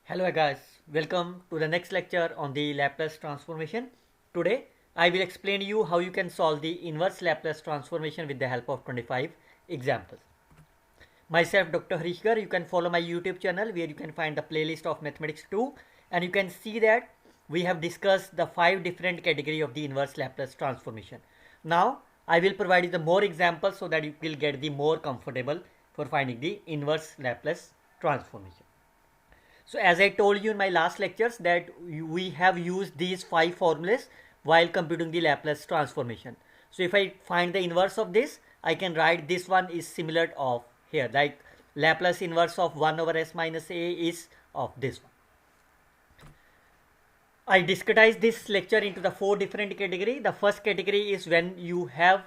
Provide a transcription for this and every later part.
Hello guys, welcome to the next lecture on the Laplace transformation. Today I will explain you how you can solve the inverse Laplace transformation with the help of 25 examples. Myself Dr. Harishgar, you can follow my YouTube channel where you can find the playlist of Mathematics 2 and you can see that we have discussed the 5 different category of the inverse Laplace transformation. Now I will provide you the more examples so that you will get the more comfortable for finding the inverse Laplace transformation. So as I told you in my last lectures that we have used these 5 formulas while computing the Laplace transformation. So if I find the inverse of this, I can write this one is similar of here, like Laplace inverse of 1 over s minus a is of this one. I discretized this lecture into the 4 different categories. The first category is when you have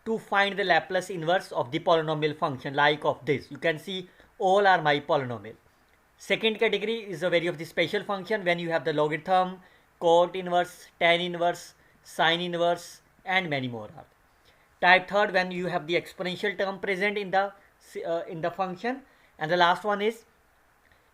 to find the Laplace inverse of the polynomial function like of this. You can see all are my polynomial. Second category is a very of the special function when you have the logarithm, cot inverse, tan inverse, sine inverse and many more are. Type third when you have the exponential term present in the function, and the last one is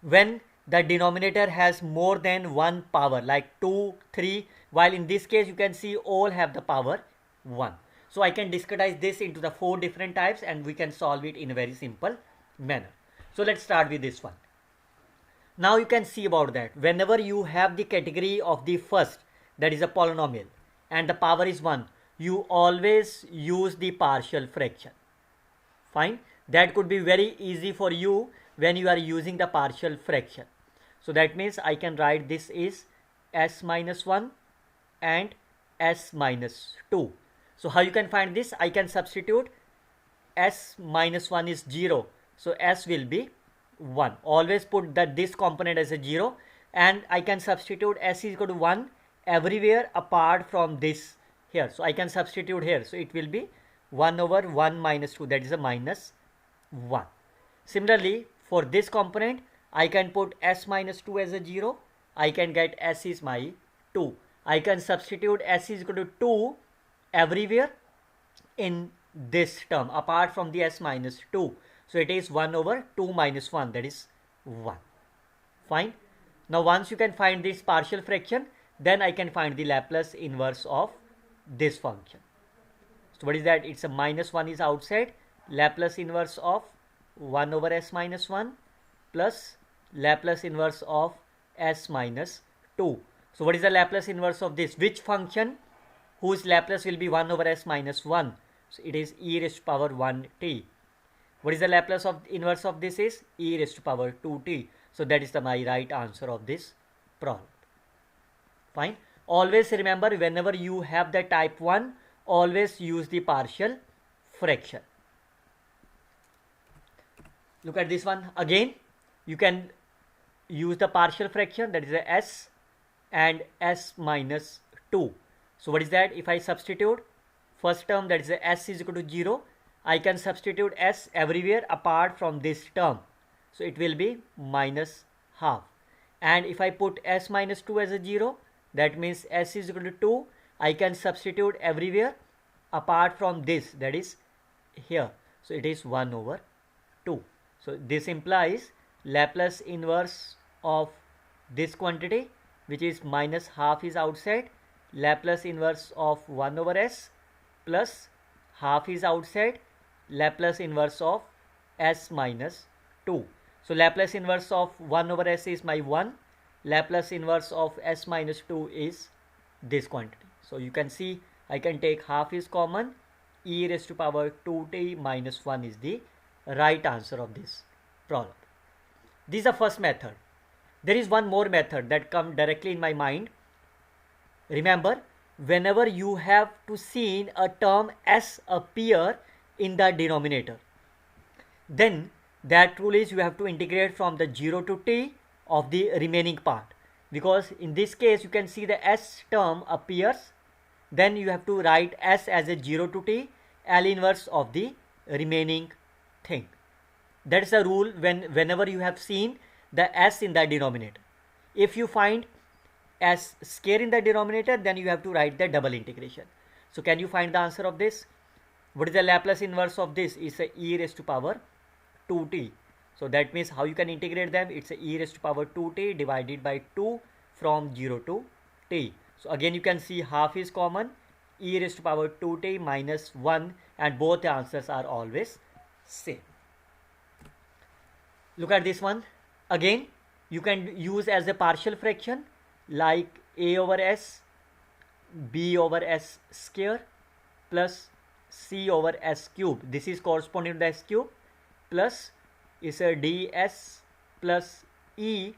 when the denominator has more than one power like 2, 3, while in this case you can see all have the power 1. So I can discretize this into the 4 different types and we can solve it in a very simple manner. So let's start with this one. Now you can see about that whenever you have the category of the first, that is a polynomial and the power is 1, you always use the partial fraction. Fine, that could be very easy for you when you are using the partial fraction. So that means I can write this is s minus 1 and s minus 2. So how you can find this? I can substitute s minus 1 is 0, so s will be 1. Always put this component as a 0 and I can substitute s is equal to 1 everywhere apart from this here. So I can substitute here. So it will be 1 over 1 minus 2, that is a minus 1. Similarly for this component I can put s minus 2 as a 0. I can get s is my 2. I can substitute s is equal to 2 everywhere in this term apart from the s minus 2. So it is 1 over 2 minus 1, that is 1. Fine. Now once you can find this partial fraction, then I can find the Laplace inverse of this function. So what is that? It's a minus 1 is outside. Laplace inverse of 1 over s minus 1 plus Laplace inverse of s minus 2. So what is the Laplace inverse of this? Which function whose Laplace will be 1 over s minus 1? So it is e raised to power 1t. What is the Laplace of inverse of this is e raised to power 2t. So that is my right answer of this problem. Fine. Always remember whenever you have the type 1, always use the partial fraction. Look at this one again. You can use the partial fraction, that is a s and s minus 2. So what is that? If I substitute first term, that is a s is equal to 0, I can substitute s everywhere apart from this term. So it will be minus half. And if I put s minus 2 as a 0, that means s is equal to 2. I can substitute everywhere apart from this, that is here. So it is 1 over 2. So this implies Laplace inverse of this quantity, which is minus half is outside. Laplace inverse of 1 over s plus half is outside. Laplace inverse of s minus 2. So Laplace inverse of 1 over s is my 1. Laplace inverse of s minus 2 is this quantity. So you can see I can take half is common. E raised to power 2t minus 1 is the right answer of this problem. This is the first method. There is one more method that comes directly in my mind. Remember, whenever you have to see a term s appear in the denominator, then that rule is you have to integrate from the 0 to t of the remaining part, because in this case you can see the s term appears, then you have to write s as a 0 to t, L inverse of the remaining thing. That is the rule whenever you have seen the s in the denominator. If you find s square in the denominator, then you have to write the double integration. So can you find the answer of this? What is the Laplace inverse of this? Is a e raised to power 2t. So that means how you can integrate them? It's a e raised to power 2t divided by 2 from 0 to t. So again you can see half is common, e raised to power 2t minus 1, and both the answers are always same. Look at this one. Again you can use as a partial fraction like a over s, b over s square plus c over s cube. This is corresponding to the s cube, plus is a ds plus e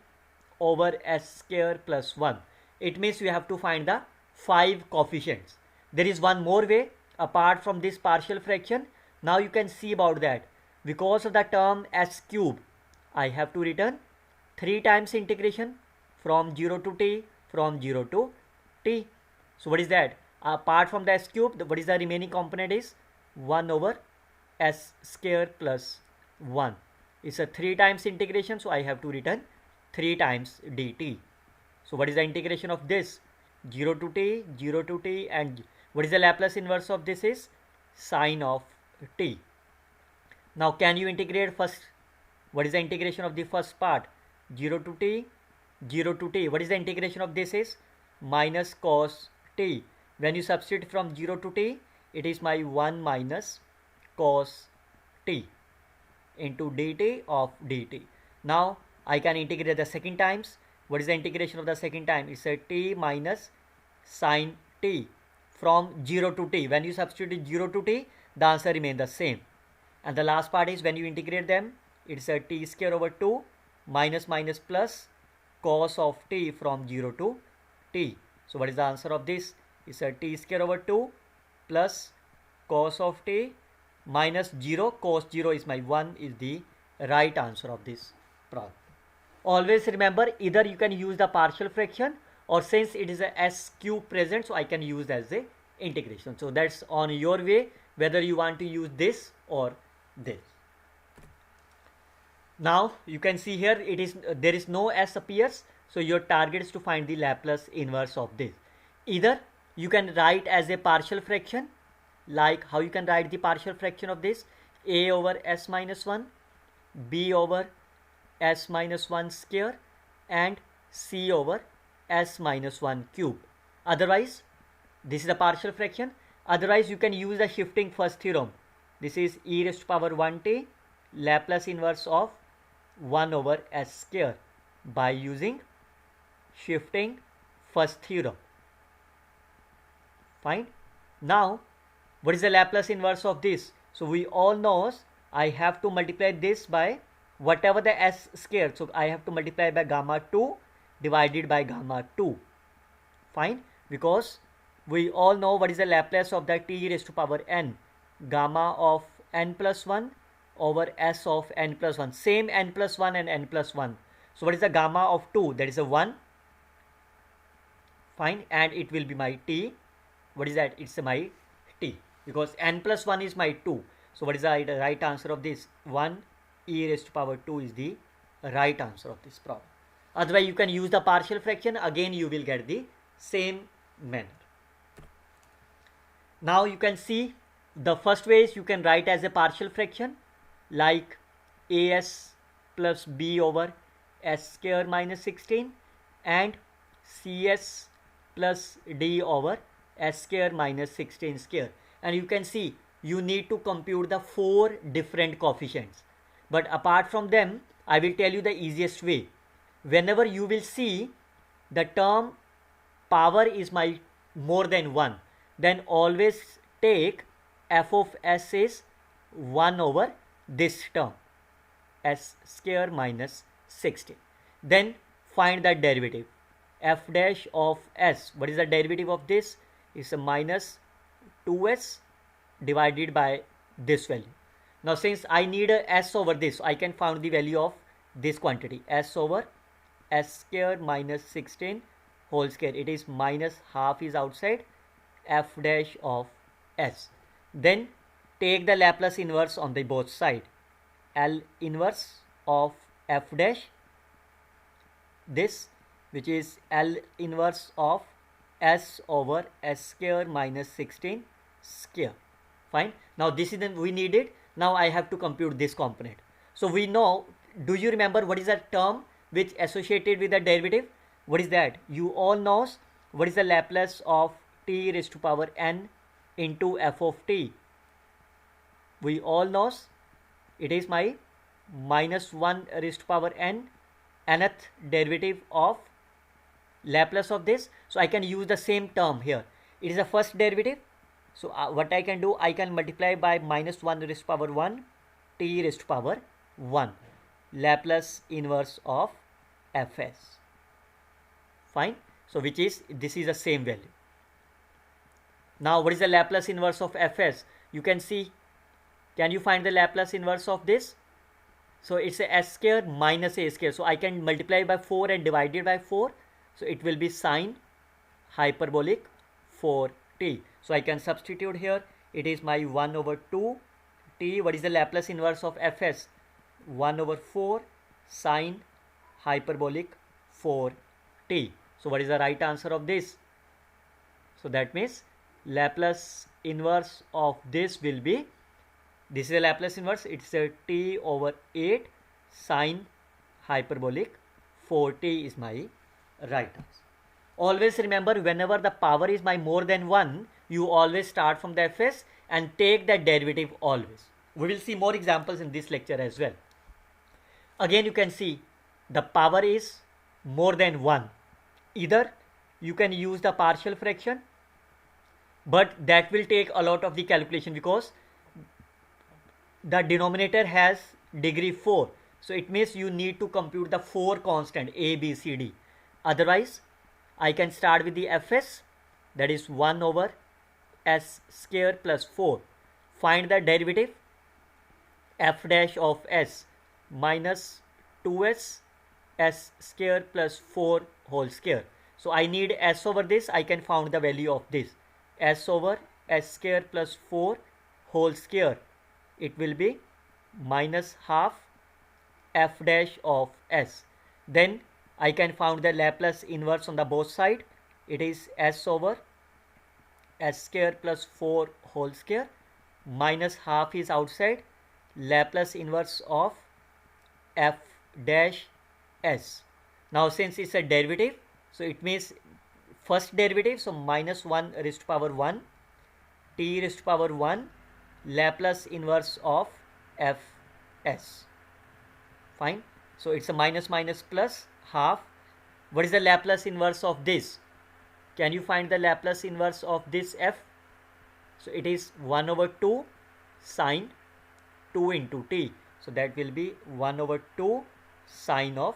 over s square plus 1. It means we have to find the 5 coefficients. There is one more way apart from this partial fraction. Now you can see about that. Because of the term s cube, I have to return 3 times integration from 0 to t, from 0 to t. So what is that? Apart from the s cube, what is the remaining component is 1 over s square plus 1. It's a 3 times integration, so I have to return 3 times dt. So what is the integration of this? 0 to t, 0 to t, and what is the Laplace inverse of this is sine of t. Now can you integrate first? What is the integration of the first part? 0 to t, 0 to t. What is the integration of this is minus cos t. When you substitute from 0 to t, it is my 1 minus cos t into dt of dt. Now I can integrate the second times. What is the integration of the second time? It's a t minus sine t from 0 to t. When you substitute 0 to t, the answer remains the same. And the last part is when you integrate them, it's a t square over 2 minus minus plus cos of t from 0 to t. So what is the answer of this? It's a t square over 2 plus cos of t minus 0. Cos 0 is my 1, is the right answer of this problem. Always remember, either you can use the partial fraction, or since it is a s cube present, so I can use as a integration. So that's on your way whether you want to use this or this. Now you can see here it is there is no s appears, so your target is to find the Laplace inverse of this. Either you can write as a partial fraction, like how you can write the partial fraction of this, a over s minus 1, b over s minus 1 square, and c over s minus 1 cube. Otherwise, this is the partial fraction. Otherwise, you can use the shifting first theorem. This is e raised to power 1t Laplace inverse of 1 over s square by using shifting first theorem. Fine. Now, what is the Laplace inverse of this? So we all know I have to multiply this by whatever the s square. So I have to multiply by gamma 2 divided by gamma 2. Fine. Because we all know what is the Laplace of the t raised to power n. Gamma of n plus 1 over s of n plus 1. Same n plus 1 and n plus 1. So what is the gamma of 2? That is a 1. Fine. And it will be my t. What is that? It's my t. Because n plus 1 is my 2. So what is the right answer of this? 1 e raised to power 2 is the right answer of this problem. Otherwise, you can use the partial fraction. Again, you will get the same manner. Now you can see the first way is you can write as a partial fraction like as plus b over s square minus 16 and cs plus d over s square minus 16 square. And you can see you need to compute the 4 different coefficients. But apart from them, I will tell you the easiest way. Whenever you will see the term power is my more than 1, then always take f of s is 1 over this term s square minus 16. Then find the derivative f dash of s. What is the derivative of this? Is a minus 2s divided by this value. Now since I need a s over this, I can find the value of this quantity s over s square minus 16 whole square. It is minus half is outside f dash of s. Then take the Laplace inverse on the both side. L inverse of f dash, this, which is L inverse of s over s square minus 16 square. Fine. Now this is we need it. Now I have to compute this component. So we know do you remember what is the term which associated with the derivative? What is that? You all know what is the Laplace of t raised to power n into f of t. We all know it is my minus 1 raised to power n, nth derivative of Laplace of this. So I can use the same term here. It is the first derivative. So what I can do, I can multiply by minus 1 raised to power 1 t raised to power 1, Laplace inverse of fs. Fine. So which is, this is the same value. Now what is the Laplace inverse of fs? You can see, can you find the Laplace inverse of this? So it's a s square minus a square. So I can multiply by 4 and divide it by 4. So it will be sine hyperbolic 4t. So I can substitute here. It is my 1 over 2 t. What is the Laplace inverse of fs? 1 over 4 sine hyperbolic 4t. So what is the right answer of this? So that means Laplace inverse of this will be, this is a Laplace inverse, it's a t over 8 sine hyperbolic 4t is my right answer. Always remember, whenever the power is my more than 1, you always start from the fs and take the derivative always. We will see more examples in this lecture as well. Again, you can see the power is more than 1. Either you can use the partial fraction, but that will take a lot of the calculation because the denominator has degree 4. So it means you need to compute the 4 constant a, b, c, d. Otherwise, I can start with the fs, that is 1 over s square plus 4. Find the derivative, f dash of s minus 2s s square plus 4 whole square. So I need s over this, I can find the value of this. S over s square plus 4 whole square, it will be minus half f dash of s. Then I can find the Laplace inverse on the both side. It is s over s square plus 4 whole square minus half is outside, Laplace inverse of f dash s. Now since it's a derivative, so it means first derivative, so minus 1 raised to power 1 t raised to power 1 Laplace inverse of fs. Fine. So it's a minus minus plus half. What is the Laplace inverse of this? Can you find the Laplace inverse of this f? So it is 1 over 2 sine 2 into t. So that will be 1 over 2 sine of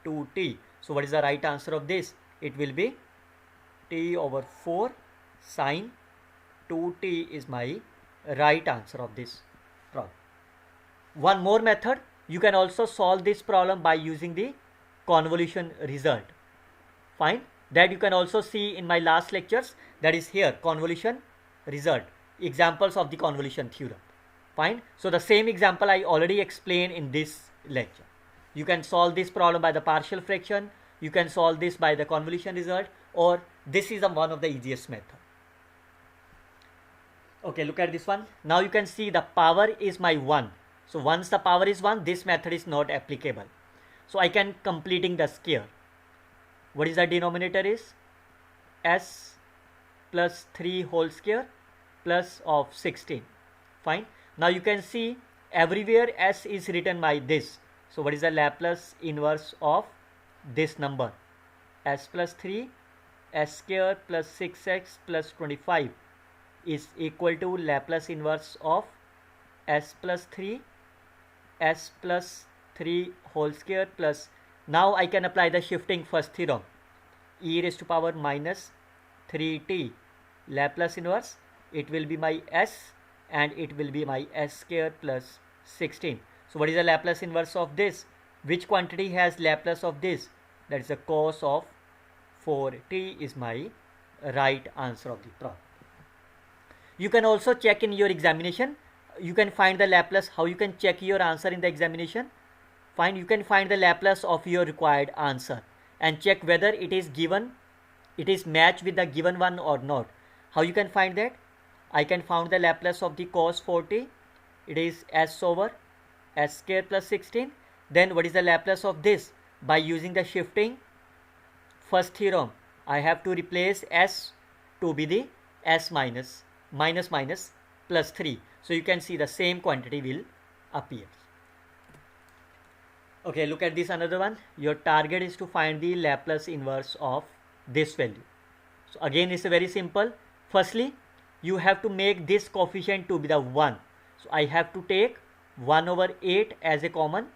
2t. So what is the right answer of this? It will be t over 4 sine 2t is my right answer of this problem. One more method, you can also solve this problem by using the convolution result. Fine. That you can also see in my last lectures, that is here, convolution result, examples of the convolution theorem. Fine. So the same example I already explained in this lecture. You can solve this problem by the partial fraction, you can solve this by the convolution result, or this is one of the easiest method. Okay, look at this one. Now you can see the power is my 1. So once the power is 1, this method is not applicable. So I can completing the square. What is the denominator is? S plus 3 whole square plus of 16. Fine. Now you can see everywhere s is written by this. So what is the Laplace inverse of this number? S plus 3 s square plus 6x plus 25 is equal to Laplace inverse of s plus 3 s plus 3 whole square plus, now I can apply the shifting first theorem, e raised to power minus 3t Laplace inverse, it will be my s and it will be my s square plus 16. So what is the Laplace inverse of this? Which quantity has Laplace of this? That is the cos of 4t is my right answer of the problem. You can also check in your examination. You can find the Laplace. How you can check your answer in the examination? Fine, you can find the Laplace of your required answer and check whether it is given, it is matched with the given one or not. How you can find that? I can find the Laplace of the cos 4t. It is s over s square plus 16. Then what is the Laplace of this? By using the shifting first theorem, I have to replace s to be the s minus plus 3. So you can see the same quantity will appear. Okay, look at this another one. Your target is to find the Laplace inverse of this value. So again it's very simple. Firstly, you have to make this coefficient to be the 1. So I have to take 1 over 8 as a common.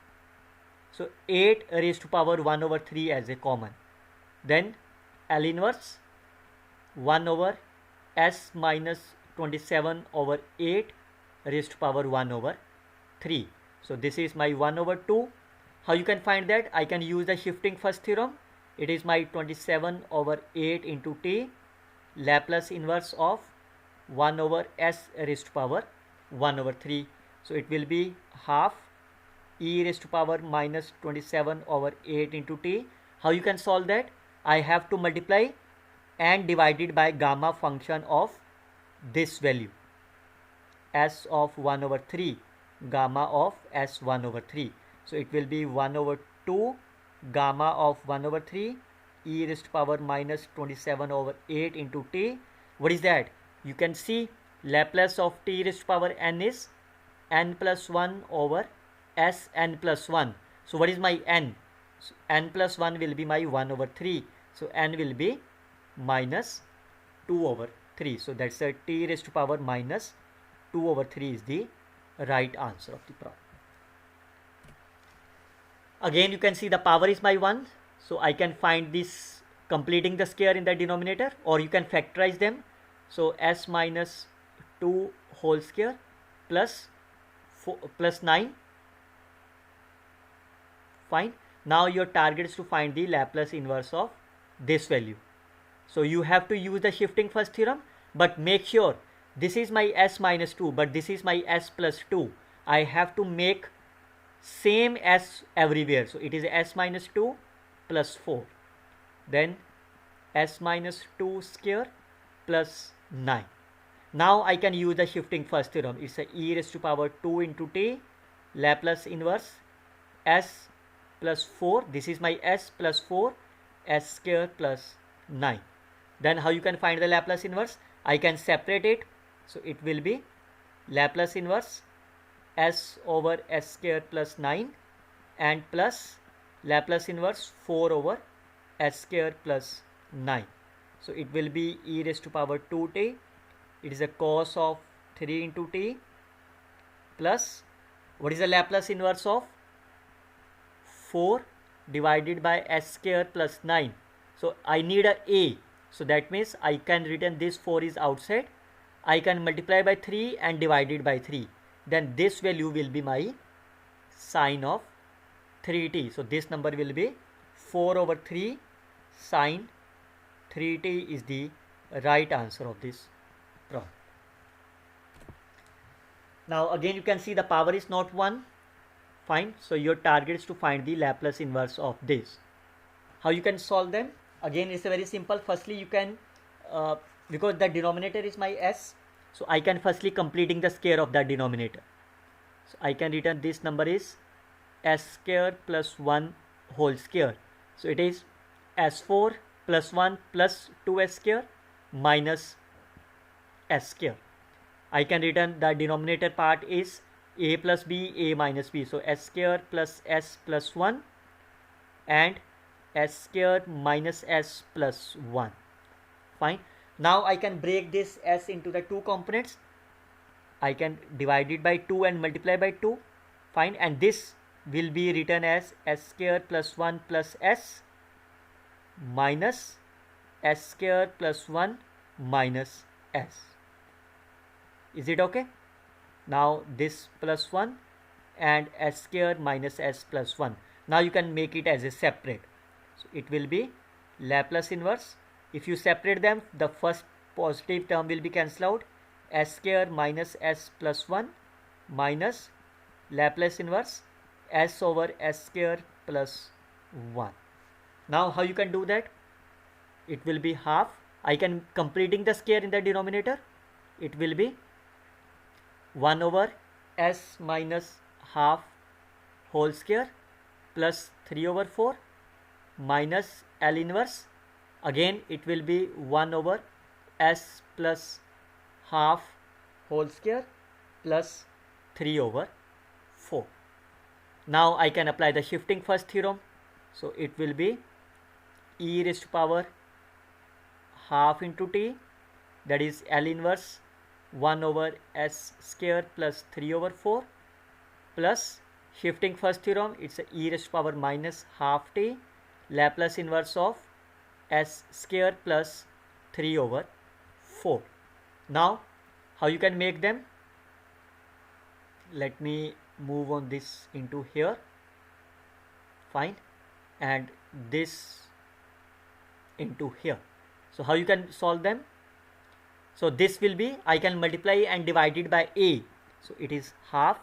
So 8 raised to power 1 over 3 as a common. Then L inverse 1 over s minus 27 over 8 raised to power 1 over 3. So this is my 1 over 2. How you can find that? I can use the shifting first theorem. It is my 27 over 8 into t Laplace inverse of 1 over s raised to power 1 over 3. So it will be half e raised to power minus 27 over 8 into t. How you can solve that? I have to multiply and divide it by gamma function of this value, s of 1 over 3, gamma of s 1 over 3. So it will be 1 over 2 gamma of 1 over 3 e raised to power minus 27 over 8 into t. What is that? You can see Laplace of t raised to power n is n plus 1 over s n plus 1. So what is my n? So n plus 1 will be my 1 over 3. So n will be minus 2 over 3. So that's a t raised to power minus 2 over 3 is the right answer of the problem. Again you can see the power is my 1. So I can find this completing the square in the denominator, or you can factorize them. So s minus 2 whole square plus 9. Fine. Now your target is to find the Laplace inverse of this value. So you have to use the shifting first theorem, but make sure this is my s minus 2, but this is my s plus 2. I have to make same s everywhere. So it is s minus 2 plus 4. Then s minus 2 square plus 9. Now I can use the shifting first theorem. It's a e raised to power 2 into t Laplace inverse s plus 4. This is my s plus 4 s square plus 9. Then how you can find the Laplace inverse? I can separate it. So it will be Laplace inverse s over s square plus 9 and plus Laplace inverse 4 over s square plus 9. So it will be e raised to power 2t. It is a cos of 3 into t plus, what is the Laplace inverse of 4 divided by s square plus 9. So I need a. So that means I can written this 4 is outside. I can multiply by 3 and divide it by 3. Then this value will be my sine of 3t. So this number will be 4 over 3 sine 3t is the right answer of this problem. Now again you can see the power is not 1. Fine. So your target is to find the Laplace inverse of this. How you can solve them? Again it's very simple. Firstly you can because the denominator is my s, so I can firstly completing the square of the denominator. So I can return this number is s square plus 1 whole square. So it is s4 plus 1 plus 2s square minus s square. I can return the denominator part is a plus b, a minus b. So s square plus s plus 1 and s square minus s plus 1. Fine. Now I can break this s into the two components. I can divide it by 2 and multiply by 2. Fine. And this will be written as s square plus 1 plus s minus s square plus 1 minus s. Is it okay? Now this plus 1 and s square minus s plus 1. Now you can make it as a separate. So it will be Laplace inverse. If you separate them, the first positive term will be cancelled out. S square minus s plus 1 minus Laplace inverse s over s square plus 1. Now how you can do that? It will be half. I can completing the square in the denominator. It will be 1 over s minus half whole square plus 3 over 4 minus L inverse. Again it will be 1 over S plus half whole square plus 3 over 4. Now I can apply the shifting first theorem. So it will be e raised to power half into t, that is L inverse 1 over S square plus 3 over 4 plus shifting first theorem, it's a e raised to power minus half t Laplace inverse of S square plus 3 over 4. Now how you can make them? Let me move on this into here, fine, and this into here. So how you can solve them? So this will be, I can multiply and divide it by a. So it is half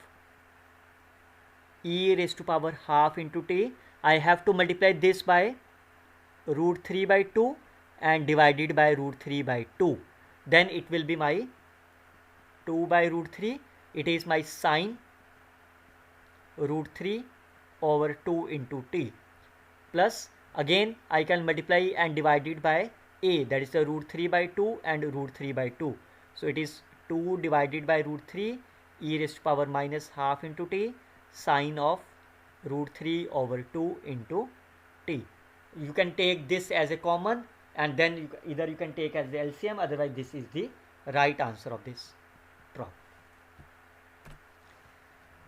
e raised to power half into t. I have to multiply this by root 3 by 2 and divide it by root 3 by 2. Then it will be my 2 by root 3. It is my sine root 3 over 2 into t, plus again I can multiply and divide it by a, that is the root 3 by 2 and root 3 by 2. So it is 2 divided by root 3 e raised to power minus half into t sine of root 3 over 2 into t. You can take this as a common, and then either you can take as the LCM, otherwise this is the right answer of this problem.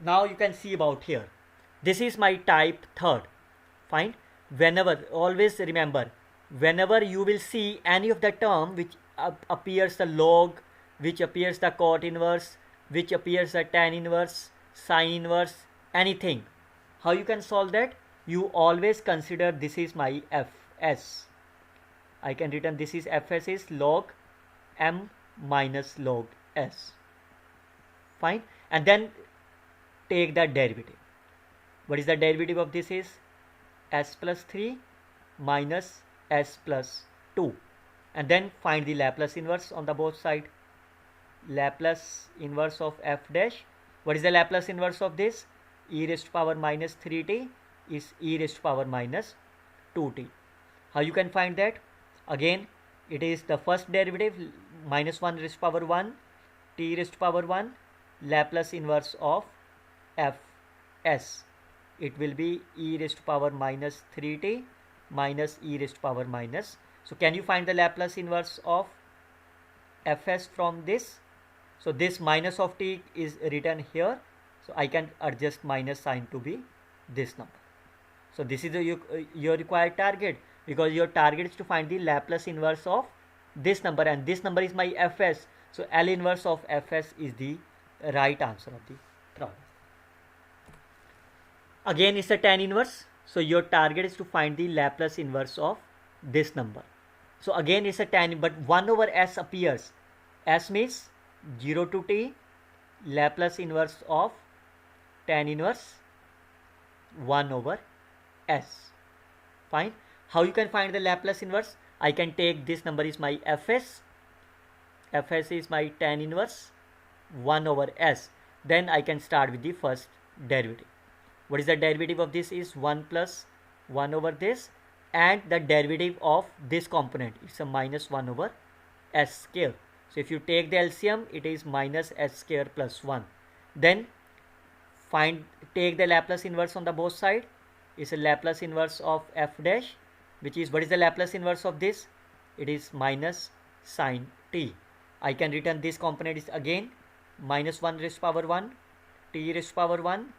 Now you can see about here, this is my type third, fine. Whenever, always remember, whenever you will see any of the term which appears the log, which appears the cot inverse, which appears the tan inverse, sine inverse, anything, how you can solve that? You always consider this is my Fs. I can written this is Fs is log m minus log s, fine, and then take the derivative. What is the derivative of this? Is s plus 3 minus s plus 2, and then find the Laplace inverse on the both side. Laplace inverse of f dash, what is the Laplace inverse of this? E raised to power minus 3t is e raised to power minus 2t. How you can find that? Again it is the first derivative minus 1 raised to power 1 t raised to power 1 Laplace inverse of Fs. It will be e raised to power minus 3t minus e raised to power minus. So can you find the Laplace inverse of Fs from this? So this minus of t is written here, so I can adjust minus sign to be this number. So this is your required target, because your target is to find the Laplace inverse of this number, and this number is my Fs. So L inverse of Fs is the right answer of the problem. Again it's a tan inverse, so your target is to find the Laplace inverse of this number. So again it's a tan, but 1 over s appears. S means 0 to t Laplace inverse of tan inverse 1 over s, fine. How you can find the Laplace inverse? I can take this number is my Fs. Fs is my tan inverse 1 over s. Then I can start with the first derivative. What is the derivative of this? Is 1 plus 1 over this, and the derivative of this component, it's a minus 1 over s square. So if you take the LCM, it is minus s square plus 1. Then take the Laplace inverse on the both side. It's a Laplace inverse of f dash, which is, what is the Laplace inverse of this? It is minus sine t. I can return this component is again minus 1 raised to power 1 t raised to power 1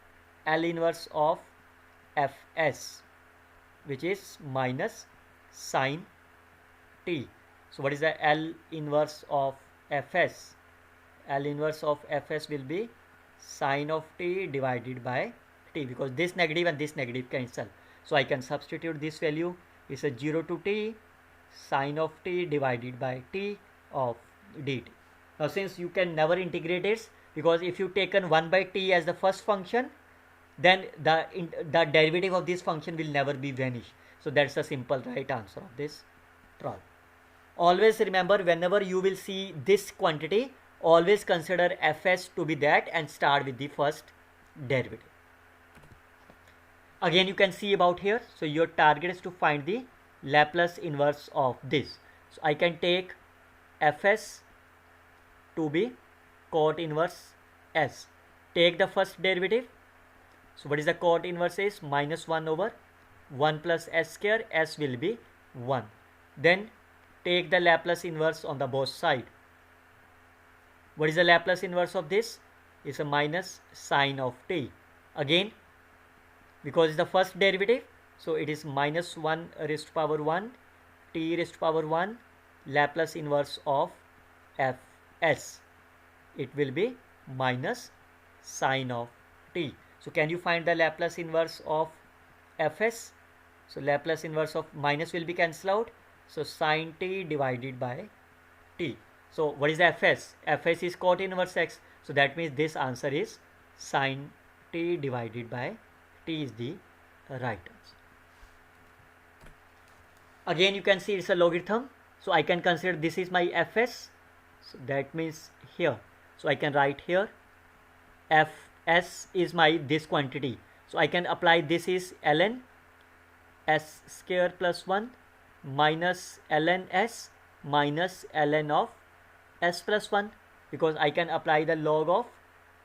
L inverse of Fs, which is minus sine t. So what is the L inverse of Fs? L inverse of Fs will be sine of t divided by t, because this negative and this negative cancel. So I can substitute this value is a 0 to t sine of t divided by t of dt. Now since you can never integrate it, because if you taken 1 by t as the first function, then the derivative of this function will never be vanished. So that's a simple right answer of this problem. Always remember, whenever you will see this quantity, always consider Fs to be that and start with the first derivative. Again you can see about here, so your target is to find the Laplace inverse of this. So I can take fs to be cot inverse s. Take the first derivative. So what is the cot inverse is? Minus 1 over 1 plus s square, s will be 1. Then take the Laplace inverse on the both side. What is the Laplace inverse of this? Is a minus sine of t. Again, because it's the first derivative, so it is minus 1 raised to power 1 t raised to power 1 Laplace inverse of fs. It will be minus sine of t. So can you find the Laplace inverse of fs? So Laplace inverse of minus will be cancelled out. So sine t divided by t. So what is the fs? Fs is cot inverse x. So that means this answer is sine t divided by t is the right answer. Again you can see it's a logarithm. So I can consider this is my fs. So that means here. So I can write here fs is my this quantity. So I can apply this is ln s square plus 1 minus ln s minus ln of s plus 1, because I can apply the log of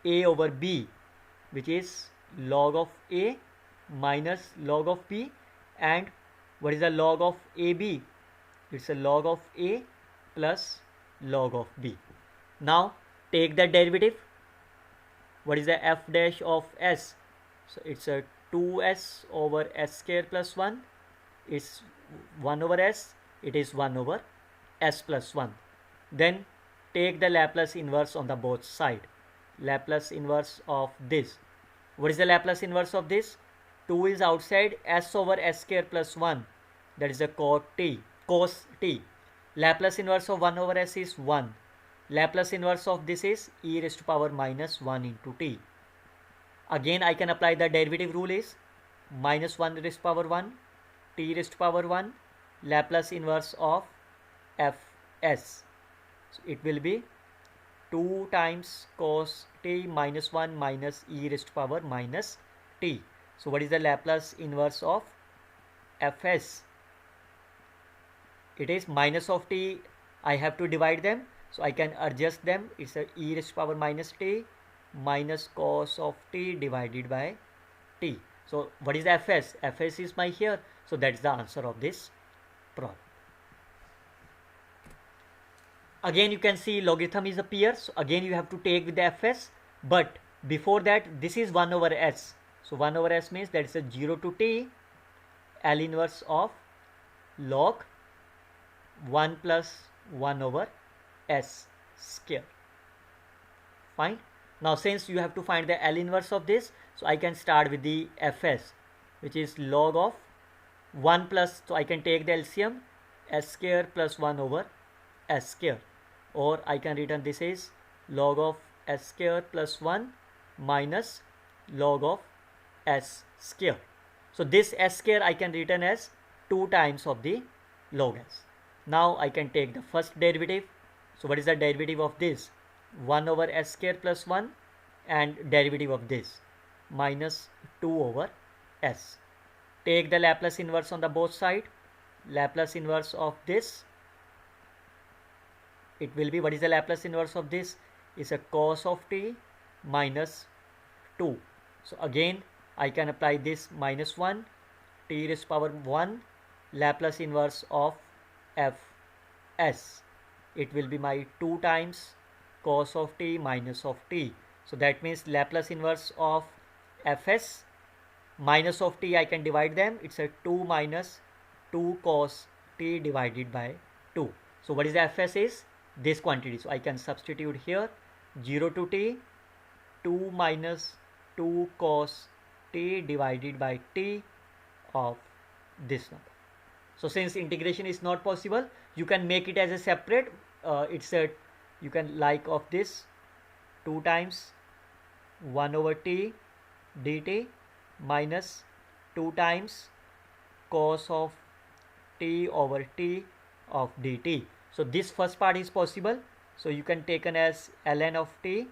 a over b, which is log of a minus log of b. And what is the log of ab? It's a log of a plus log of b. Now take the derivative. What is the f dash of s? So it's a 2s over s square plus 1. It's 1 over s. It is 1 over s plus 1. Then take the Laplace inverse on the both side. Laplace inverse of this. What is the Laplace inverse of this? 2 is outside, s over s square plus 1. That is a cos t. Laplace inverse of 1 over s is 1. Laplace inverse of this is e raised to power minus 1 into t. Again I can apply the derivative rule is minus 1 raised to power 1 t raised to power 1 Laplace inverse of fs. So it will be 2 times cos t minus 1 minus e raised to power minus t. So what is the Laplace inverse of fs? It is minus of t. I have to divide them, so I can adjust them. It's a e raised to power minus t minus cos of t divided by t. So what is the fs? Fs is my here. So that's the answer of this problem. Again you can see logarithm is a pair. So again you have to take with the fs. But before that, this is 1 over s. So 1 over s means that is a 0 to t L inverse of log 1 plus 1 over s square. Fine. Now since you have to find the L inverse of this, so I can start with the fs, which is log of 1 plus, so I can take the LCM, s square plus 1 over s square, or I can written this is log of s square plus 1 minus log of s square. So this s square I can written as 2 times of the log s. Now I can take the first derivative. So what is the derivative of this? 1 over s square plus 1, and derivative of this minus 2 over s. Take the Laplace inverse on the both side. Laplace inverse of this, it will be, what is the Laplace inverse of this? Is a cos of t minus 2. So again I can apply this minus 1 t raised to power 1 Laplace inverse of fs. It will be my 2 times cos of t minus of t. So that means Laplace inverse of fs minus of t, I can divide them. It's a 2 minus 2 cos t divided by 2. So what is the fs is? This quantity. So I can substitute here 0 to t 2 minus 2 cos t divided by t of this number. So since integration is not possible, you can make it as a separate. It's a, you can like of this 2 times 1 over t dt minus 2 times cos of t over t of dt. So this first part is possible. So you can take an as ln of t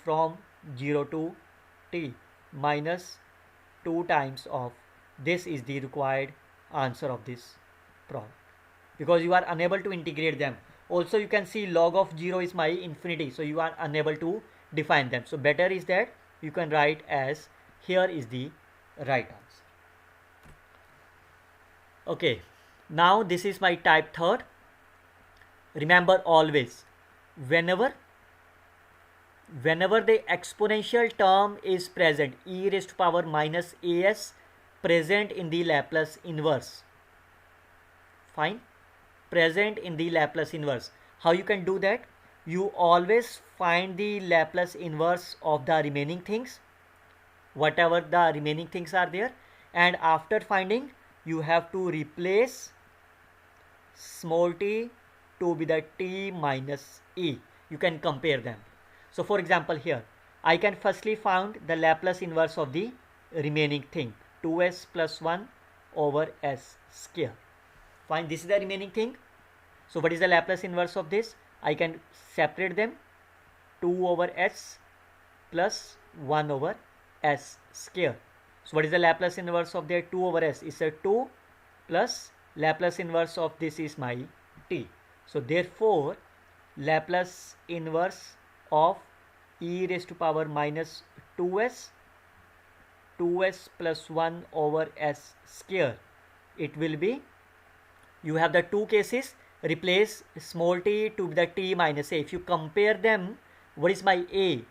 from 0 to t minus 2 times of this is the required answer of this problem, because you are unable to integrate them. Also you can see log of 0 is my infinity, so you are unable to define them. So better is that you can write as here is the right answer. Okay, now this is my type third. Remember always, whenever the exponential term is present, e raised to power minus as present in the Laplace inverse, fine, present in the Laplace inverse. How you can do that? You always find the Laplace inverse of the remaining things, whatever the remaining things are there, and after finding you have to replace small t to be the t minus e. You can compare them. So for example, here I can firstly find the Laplace inverse of the remaining thing, 2s plus 1 over s square. Fine, this is the remaining thing. So what is the Laplace inverse of this? I can separate them, 2 over s plus 1 over s square. So what is the Laplace inverse of their 2 over s? It's a 2 plus Laplace inverse of this is my t. So therefore Laplace inverse of e raised to power minus 2s plus 1 over s square, it will be, you have the two cases, replace small t to the t minus a. If you compare them, what is my a?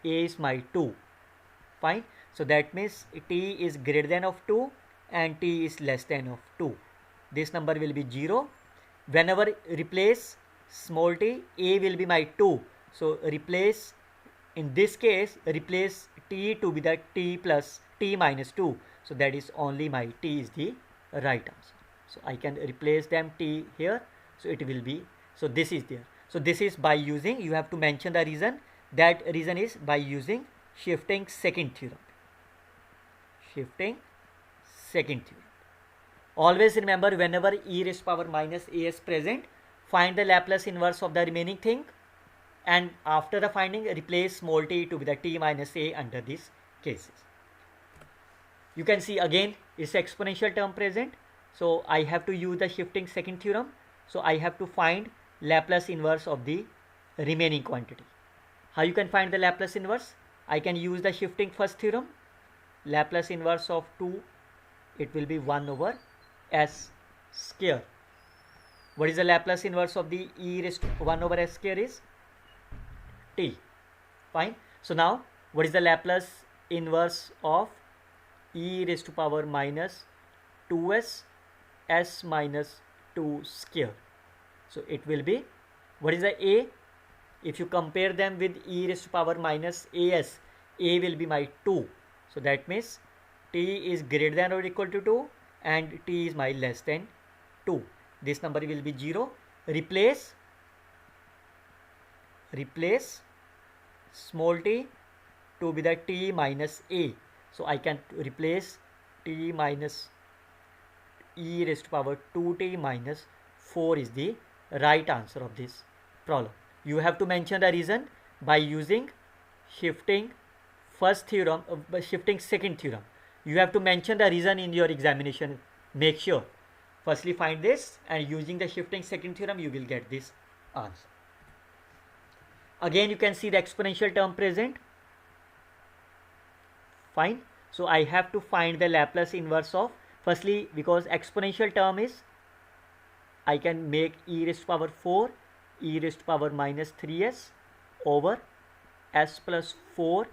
A is my 2. Fine. So that means t is greater than of 2 and t is less than of 2. This number will be 0. Whenever replace small t, a will be my 2. So replace, in this case, replace t to be the t plus t minus 2. So that is only my t is the right answer. So I can replace them t here. So it will be, so this is there. So this is by using, you have to mention the reason. That reason is by using shifting second theorem. Shifting second theorem. Always remember, whenever e raised to power minus a is present, find the Laplace inverse of the remaining thing, and after the finding replace small t to be the t minus a under these cases. You can see again is exponential term present, so I have to use the shifting second theorem. So I have to find Laplace inverse of the remaining quantity. How you can find the Laplace inverse? I can use the shifting first theorem. Laplace inverse of 2, it will be 1 over s square. What is the Laplace inverse of the e raised to 1 over s square is t. Fine. So now what is the Laplace inverse of e raised to power minus 2s s minus 2 square? So it will be, what is the a? If you compare them with e raised to power minus as, a will be my 2. So that means t is greater than or equal to 2 and t is my less than 2. This number will be 0. Replace small t to be the t minus a. So I can replace t minus e raised to power 2t minus 4 is the right answer of this problem. You have to mention the reason by using shifting first theorem, shifting second theorem. You have to mention the reason in your examination. Make sure. Firstly find this, and using the shifting second theorem you will get this answer. Again you can see the exponential term present. Fine. So I have to find the Laplace inverse of, firstly because exponential term is, I can make e raised to power 4, e raised to power minus 3s over s plus 4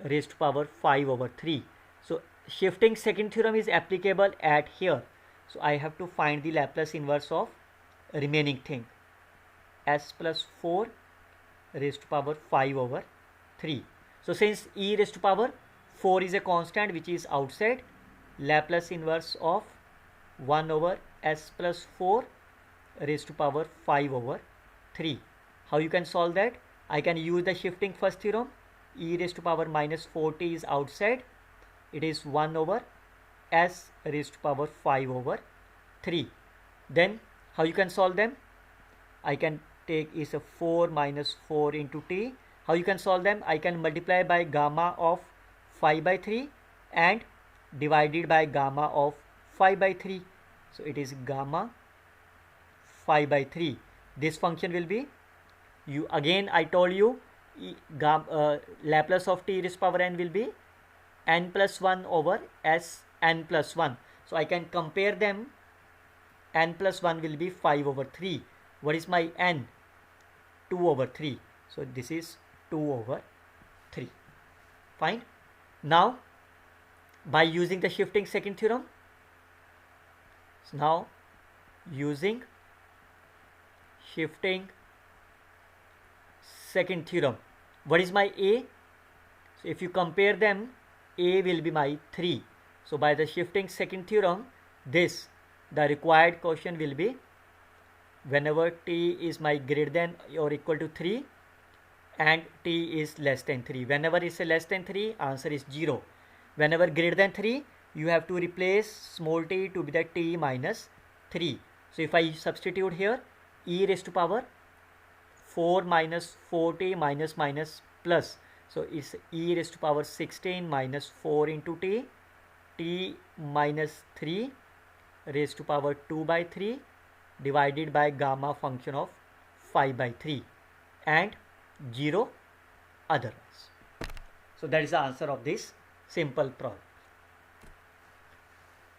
raised to power 5 over 3. So shifting second theorem is applicable at here. So I have to find the Laplace inverse of remaining thing, s plus 4 raised to power 5 over 3. So since e raised to power 4 is a constant which is outside, Laplace inverse of 1 over s plus 4 raised to power 5 over 3. How you can solve that? I can use the shifting first theorem. E raised to power minus 4t is outside. It is 1 over s raised to power 5 over 3. Then how you can solve them? I can take is a 4 minus 4 into t. How you can solve them? I can multiply by gamma of 5 by 3 and divided by gamma of 5 by 3. So it is gamma 5 by 3. This function will be, I told you, Laplace of t raised to power n will be n plus 1 over s n plus 1. So I can compare them. N plus 1 will be 5 over 3. What is my n? 2 over 3. So this is 2 over 3. Fine. Now by using the shifting second theorem, now using shifting second theorem, what is my a? So if you compare them, a will be my 3. So by the shifting second theorem, this, the required quotient will be, whenever t is my greater than or equal to 3 and t is less than 3. Whenever it's a less than 3, answer is 0. Whenever greater than 3, you have to replace small t to be the t minus 3. So if I substitute here, e raised to power 4 minus 4t minus minus plus. So it's e raised to power 16 minus 4 into t minus 3 raised to power 2 by 3 divided by gamma function of 5 by 3 and 0 otherwise. So that is the answer of this simple problem.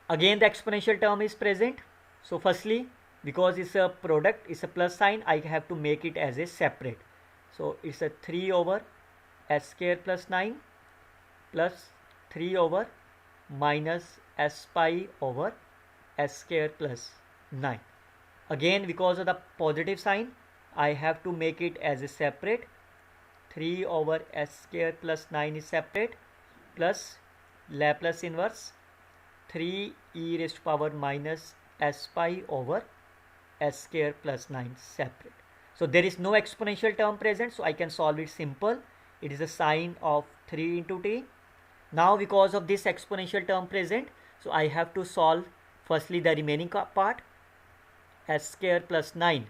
Again the exponential term is present. So firstly, because it's a product, it's a plus sign, I have to make it as a separate. So it's a 3 over s square plus 9 plus 3 over minus s pi over s square plus 9. Again, because of the positive sign, I have to make it as a separate. 3 over s square plus 9 is separate, plus Laplace inverse 3 e raised to power minus s pi over s square plus 9 separate. So there is no exponential term present, so I can solve it simple. It is a sine of 3 into t. Now because of this exponential term present, so I have to solve firstly the remaining part, s square plus 9.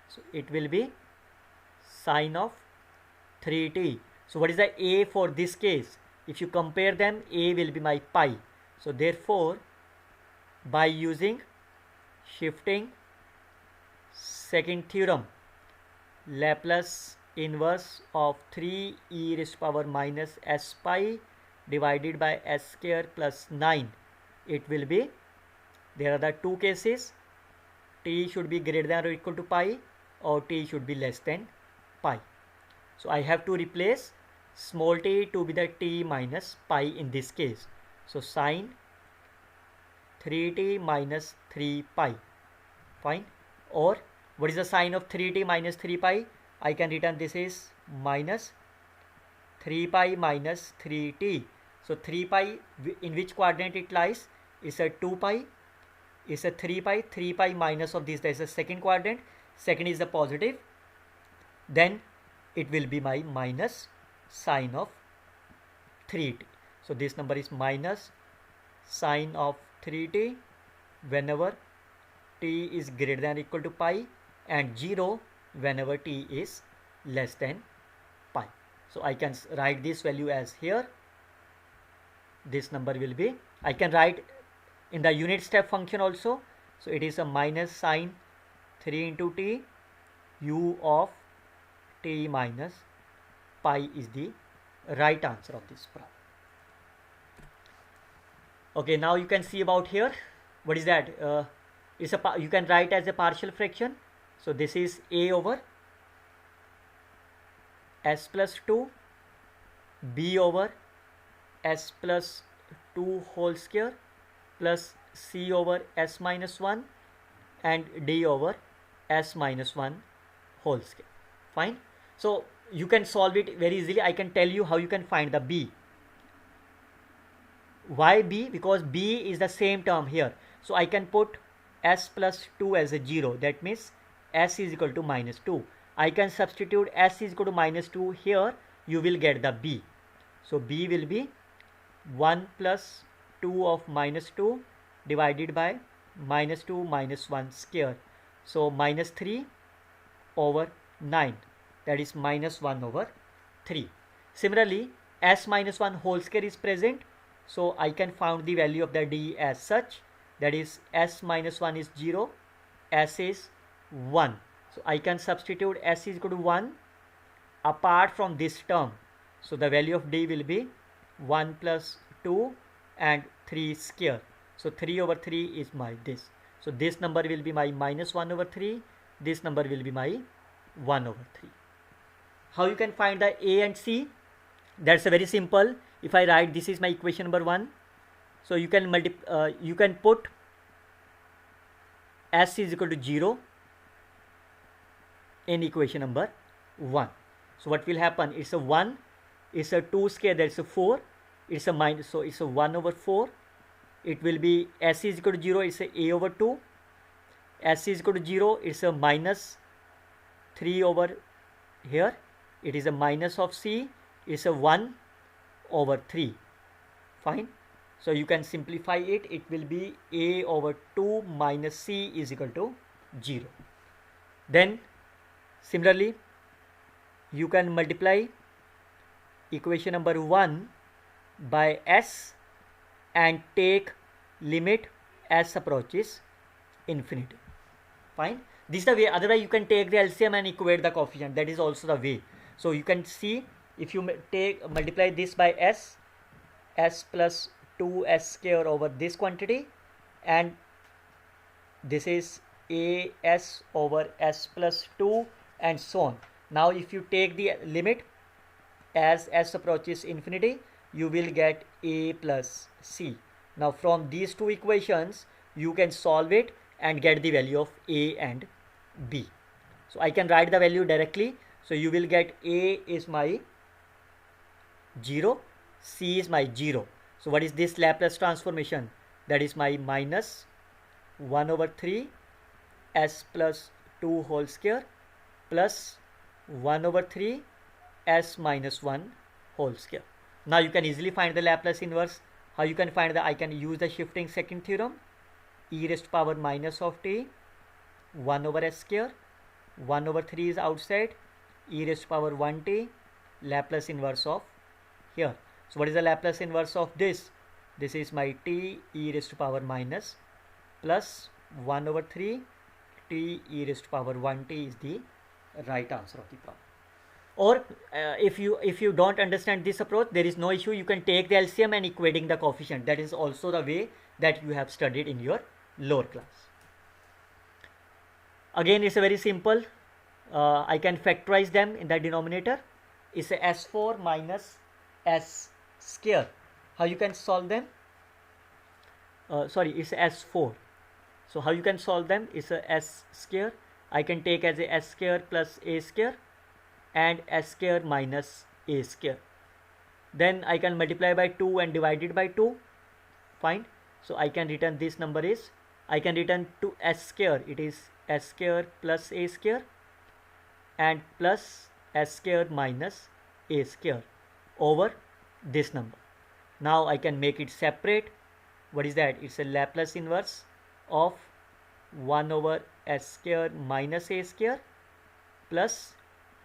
So it will be sine of 3t. So what is the a for this case? If you compare them, a will be my pi. So therefore, by using shifting second theorem, Laplace inverse of 3 e raised to power minus s pi divided by s square plus 9, it will be, there are the two cases, t should be greater than or equal to pi or t should be less than pi. So I have to replace small t to be the t minus pi in this case. So sine 3t minus 3 pi. Fine. Or what is the sine of 3t minus 3 pi? I can written this is minus 3 pi minus 3t. So 3 pi, in which quadrant it lies? Is a 2 pi, is a 3 pi. 3 pi minus of this, there is a second quadrant. Second is the positive. Then it will be my minus sine of 3t. So this number is minus sine of 3t whenever t is greater than or equal to pi and 0 whenever t is less than pi. So I can write this value as here. This number will be, I can write in the unit step function also. So it is a minus sine 3 into t u of t minus pi is the right answer of this problem. Okay, now you can see about here. What is that? You can write as a partial fraction. So this is a over s plus 2, b over s plus 2 whole square plus c over s minus 1 and d over s minus 1 whole square. Fine. So you can solve it very easily. I can tell you how you can find the b. Why b? Because b is the same term here. So I can put s plus 2 as a 0. That means s is equal to minus 2. I can substitute s is equal to minus 2 here. You will get the b. So b will be 1 plus 2 of minus 2 divided by minus 2 minus 1 square. So minus 3 over 9. That is minus 1 over 3. Similarly, s minus 1 whole square is present. So I can find the value of the d as such, that is s minus 1 is 0, s is 1. So I can substitute s is equal to 1 apart from this term. So the value of d will be 1 plus 2 and 3 square. So 3 over 3 is my this. So this number will be my minus 1 over 3. This number will be my 1 over 3. How you can find the a and c? That's a very simple. If I write this is my equation number 1. So you can put s is equal to 0 in equation number 1. So what will happen? It's a 1, it's a 2 square, that's a 4, it's a minus, so it's a 1 over 4. It will be s is equal to 0, it's a over 2. S is equal to 0, it's a minus 3 over here. It is a minus of c, it's a 1 over 3. Fine. So you can simplify it. It will be a over 2 minus c is equal to 0. Then similarly, you can multiply equation number 1 by s and take limit s approaches infinity. Fine. This is the way. Otherwise you can take the LCM and equate the coefficient. That is also the way. So you can see, if you multiply this by s plus 2s square over this quantity, and this is as over s plus 2 and so on. Now if you take the limit as s approaches infinity, you will get a plus c. Now from these two equations you can solve it and get the value of a and b. So I can write the value directly. So you will get a is my 0, c is my 0. So what is this Laplace transformation? That is my minus 1 over 3 s plus 2 whole square plus 1 over 3 s minus 1 whole square. Now you can easily find the Laplace inverse. How you can find that? I can use the shifting second theorem. E raised to power minus of t 1 over s square, 1 over 3 is outside, e raised to power 1t, Laplace inverse of here. So what is the Laplace inverse of this? This is my t e raised to power minus plus 1 over 3 t e raised to power 1t is the right answer of the problem. Or if you don't understand this approach, there is no issue. You can take the LCM and equating the coefficient. That is also the way that you have studied in your lower class. Again, it's a very simple. I can factorize them in the denominator. It's a s4 minus s square. How you can solve them? It's s4. So how you can solve them? It's a s square. I can take as a s square plus a square and s square minus a square. Then I can multiply by 2 and divide it by 2. Fine. So I can return this number is, I can return to s square. It is s square plus a square and plus s square minus a square over this number. Now I can make it separate. What is that? It's a Laplace inverse of 1 over s square minus a square plus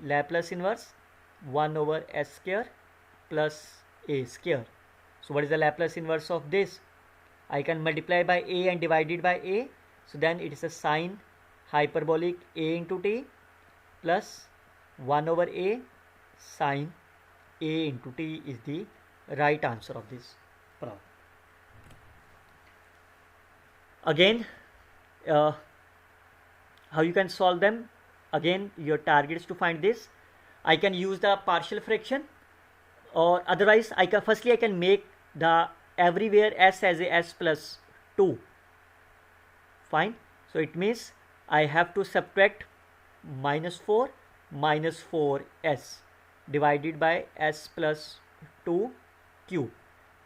Laplace inverse 1 over s square plus a square. So what is the Laplace inverse of this? I can multiply by a and divide it by a. So then it is a sine hyperbolic a into t plus 1 over a sine a into t is the right answer of this problem. Again, how you can solve them? Again, your target is to find this. I can use the partial fraction, or otherwise I can make the everywhere s as a s plus 2. Fine. So it means I have to subtract minus 4s divided by s plus 2 cube.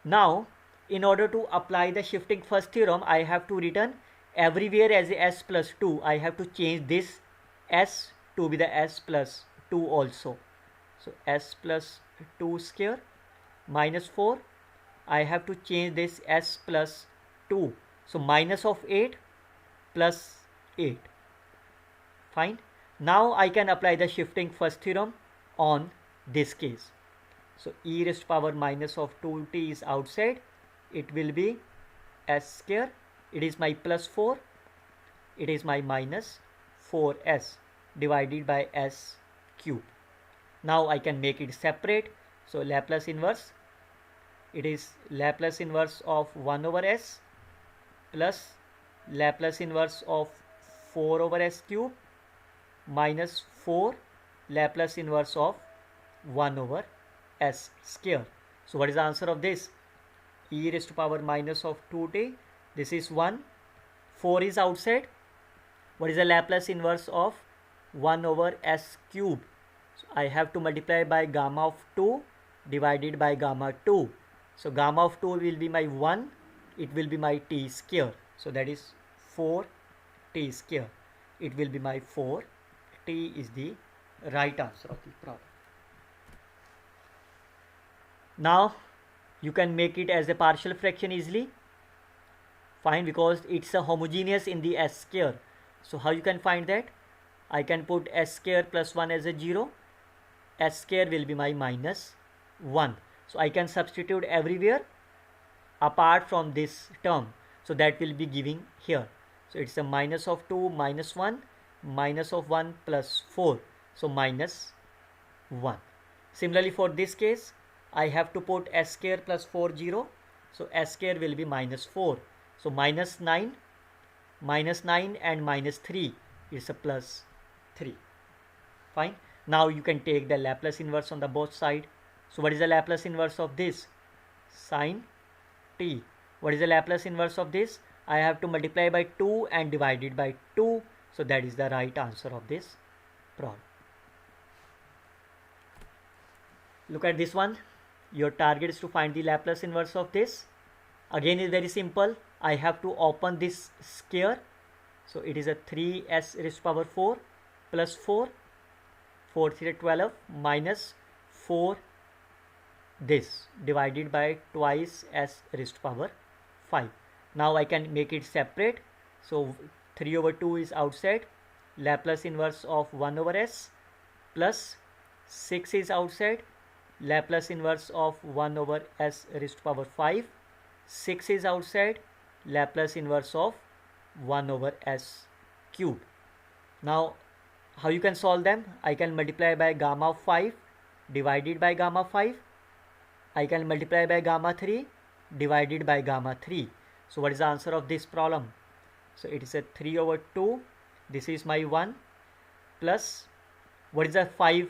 Now in order to apply the shifting first theorem, I have to return everywhere as a s plus 2. I have to change this s to be the s plus 2 also. So s plus 2 square minus 4. I have to change this s plus 2. So minus of 8 plus 8. Fine. Now I can apply the shifting first theorem on this case. So e raised to power minus of 2t is outside. it will be s square. It is my plus 4. It is my minus 4s divided by s cube. Now I can make it separate. So Laplace inverse, it is Laplace inverse of 1 over s plus Laplace inverse of 4 over s cube minus 4 Laplace inverse of 1 over s square. So what is the answer of this? E raised to power minus of 2t. This is 1. 4 is outside. What is the Laplace inverse of 1 over s cube? So I have to multiply by gamma of 2 divided by gamma 2. So gamma of 2 will be my 1. It will be my t square. So that is 4t square. It will be my 4. T is the right answer of the problem. Now you can make it as a partial fraction easily. Fine, because it's a homogeneous in the s square. So how you can find that? I can put s square plus 1 as a 0. S square will be my minus 1. So I can substitute everywhere apart from this term. So that will be giving here. So it's a minus of 2 minus 1 minus of 1 plus 4. So minus 1. Similarly for this case, I have to put s square plus 4 0. So s square will be minus 4. So minus 9 and minus 3 is a plus 3. Fine. Now you can take the Laplace inverse on the both side. So what is the Laplace inverse of this? Sin t. What is the Laplace inverse of this? I have to multiply by 2 and divide it by 2. So that is the right answer of this problem. Look at this one. Your target is to find the Laplace inverse of this. Again, is very simple. I have to open this square. So it is a 3s raised to power 4 plus 4. 4 3 12 minus 4 this divided by twice s raised to power 5. Now I can make it separate. So 3 over 2 is outside. Laplace inverse of 1 over s plus 6 is outside. Laplace inverse of 1 over s raised to power 5. 6 is outside. Laplace inverse of 1 over s cube. Now how you can solve them? I can multiply by gamma of 5 divided by gamma 5. I can multiply by gamma 3 divided by gamma 3. So what is the answer of this problem? So it is a 3 over 2. This is my 1 plus what is the 5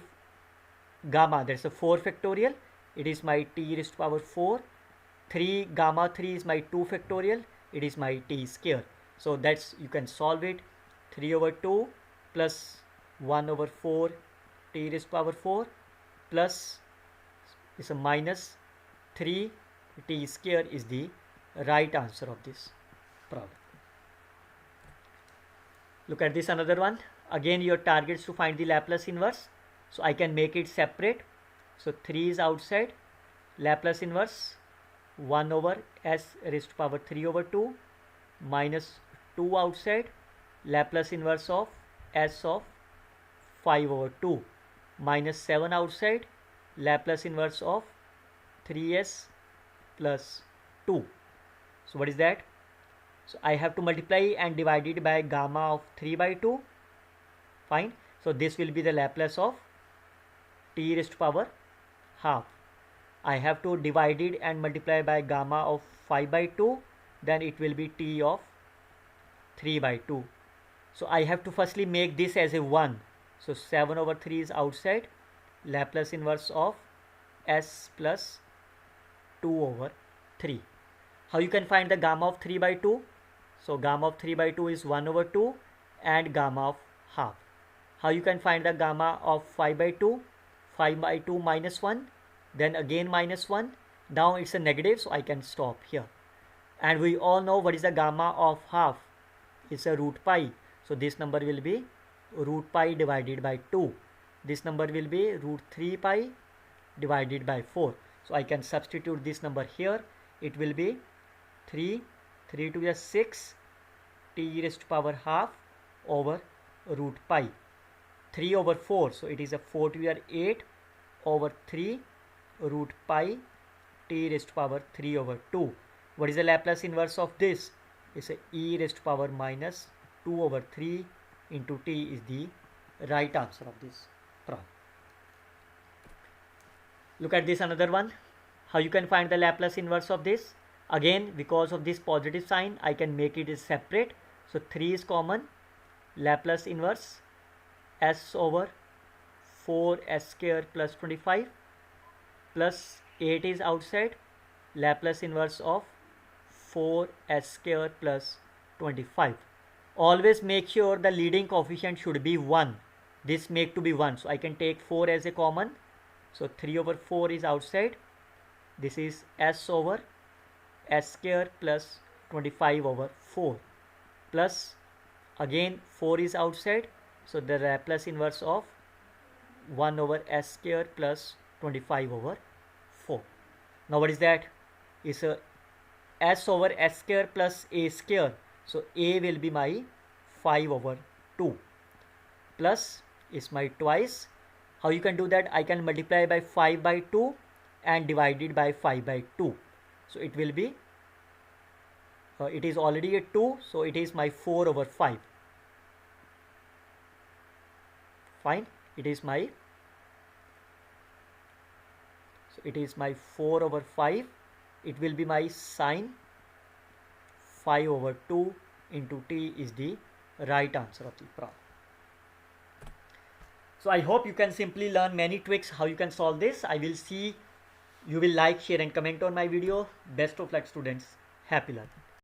gamma? That's a 4 factorial. It is my t raised to power 4. 3 gamma 3 is my 2 factorial. It is my t square. So that's, you can solve it. 3 over 2 plus 1 over 4 t raised to power 4 plus is a minus 3 t square is the right answer of this problem. Look at this another one. Again your target is to find the Laplace inverse. So I can make it separate. So 3 is outside. Laplace inverse 1 over s raised to power 3 over 2 minus 2 outside. Laplace inverse of s of 5 over 2 minus 7 outside. Laplace inverse of 3s plus 2. So what is that? So I have to multiply and divide it by gamma of 3 by 2. Fine. So this will be the Laplace of t raised to power half. I have to divide it and multiply by gamma of 5 by 2. Then it will be t of 3 by 2. So I have to firstly make this as a 1. So 7 over 3 is outside. Laplace inverse of s plus 2 over 3. How you can find the gamma of 3 by 2? So gamma of 3 by 2 is 1 over 2 and gamma of half. How you can find the gamma of 5 by 2? 5 by 2 minus 1. Then again minus 1. Now it's a negative, so I can stop here. And we all know what is the gamma of half. It's a root pi. So this number will be root pi divided by 2. This number will be root 3 pi divided by 4. So I can substitute this number here. It will be 3 to the 6 t raised to power half over root pi. 3 over 4. So it is a 4 to the 8 over 3 root pi t raised to power 3 over 2. What is the Laplace inverse of this? It's a e raised to power minus 2 over 3 into t is the right answer of this problem. Look at this another one. How you can find the Laplace inverse of this? Again, because of this positive sign, I can make it is separate. So 3 is common. Laplace inverse s over 4s square plus 25 plus 8 is outside. Laplace inverse of 4s square plus 25. Always make sure the leading coefficient should be 1. This make to be 1. So I can take 4 as a common. So 3 over 4 is outside. This is s over s square plus 25 over 4 plus again 4 is outside. So the Laplace inverse of 1 over s square plus 25 over 4. Now what is that? It's a s over s square plus a square. So a will be my 5 over 2 plus is my twice. How you can do that? I can multiply by 5 by 2 and divide it by 5 by 2. So it will be, it is already a 2, so it is my 4 over 5. Fine, it is my, so it is my 4 over 5. It will be my sine 5 over 2 into t is the right answer of the problem. So I hope you can simply learn many tricks how you can solve this. I will see you will like, share and comment on my video. Best of luck students. Happy learning.